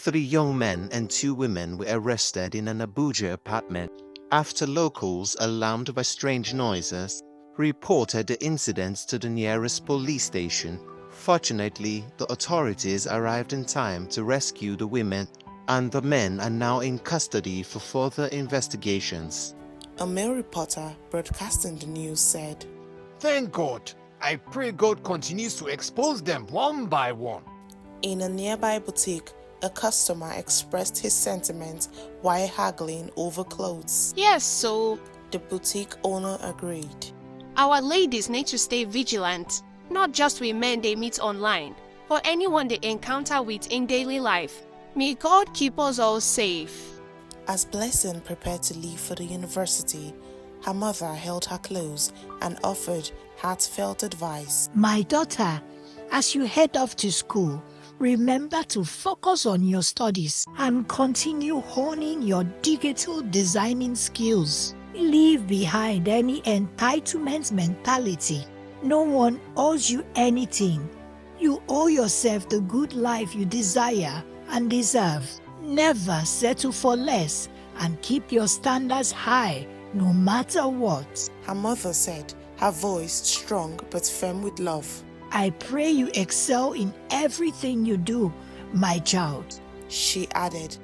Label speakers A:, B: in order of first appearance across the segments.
A: 3 young men and 2 women were arrested in an Abuja apartment after locals, alarmed by strange noises, reported the incidents to the nearest police station. Fortunately, the authorities arrived in time to rescue the women, and the men are now in custody for further investigations.
B: A male reporter broadcasting the news said,
C: "Thank God. I pray God continues to expose them one by one."
B: In a nearby boutique, a customer expressed his sentiments while haggling over clothes.
D: Yes, so
B: The boutique owner agreed.
D: our ladies need to stay vigilant, not just with men they meet online, but anyone they encounter with in daily life. May God keep us all safe.
B: As Blessing prepared to leave for the university, her mother held her close and offered heartfelt advice.
E: My daughter, as you head off to school, remember to focus on your studies and continue honing your digital designing skills. Leave behind any entitlement mentality. No one owes you anything. You owe yourself the good life you desire and deserve. Never settle for less and keep your standards high no matter what.
B: Her mother said, her voice strong but firm with love.
E: I pray you excel in everything you do, my child.
B: She added.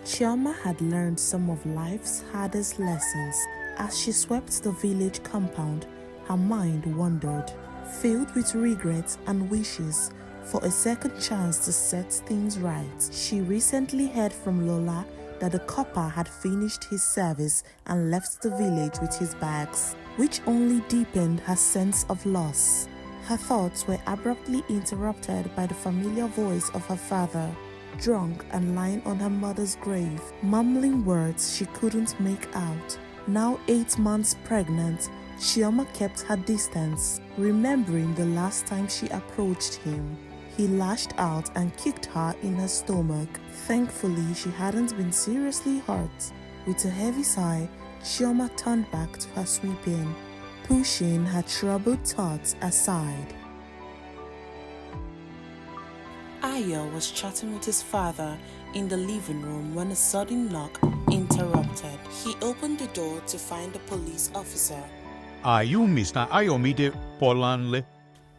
B: Chioma had learned some of life's hardest lessons. As she swept the village compound, her mind wandered, filled with regrets and wishes for a second chance to set things right. She recently heard from Lola that the copper had finished his service and left the village with his bags, which only deepened her sense of loss. Her thoughts were abruptly interrupted by the familiar voice of her father, drunk and lying on her mother's grave, mumbling words she couldn't make out. Now 8 months pregnant, Chioma kept her distance, remembering the last time she approached him. He lashed out and kicked her in her stomach. Thankfully, she hadn't been seriously hurt. With a heavy sigh, Chioma turned back to her sweeping, pushing her troubled thoughts aside. Ayo was chatting with his father in the living room when a sudden knock interrupted. He opened the door to find a police officer.
F: Are you Mr. Ayomide Polanle?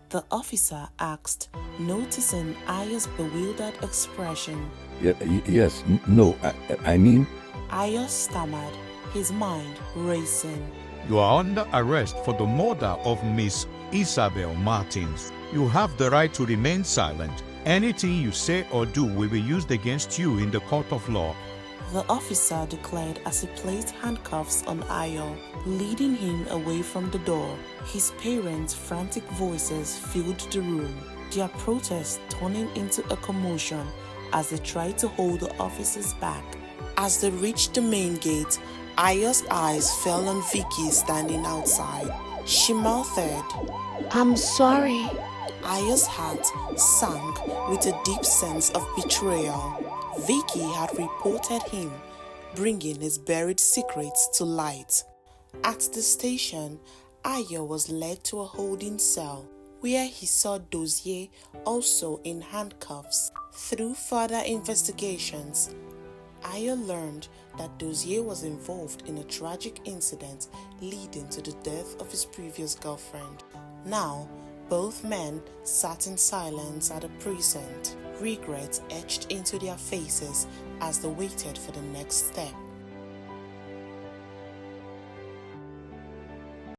B: The officer asked, noticing Ayo's bewildered expression.
G: Yes, no, I mean...
B: Ayo stammered, his mind racing.
F: You are under arrest for the murder of Miss Isabel Martins. You have the right to remain silent. Anything you say or do will be used against you in the court of law.
B: The officer declared as he placed handcuffs on Ayo, leading him away from the door. His parents' frantic voices filled the room, their protest turning into a commotion as they tried to hold the officers back. As they reached the main gate, Ayo's eyes fell on Vicky standing outside. She mouthed,
E: I'm sorry.
B: Ayo's heart sank with a deep sense of betrayal. Vicky had reported him, bringing his buried secrets to light. At the station, Ayo was led to a holding cell, where he saw Dozier also in handcuffs. Through further investigations, Ayo learned that Dozier was involved in a tragic incident leading to the death of his previous girlfriend. Now, both men sat in silence at the precinct, regret etched into their faces as they waited for the next step.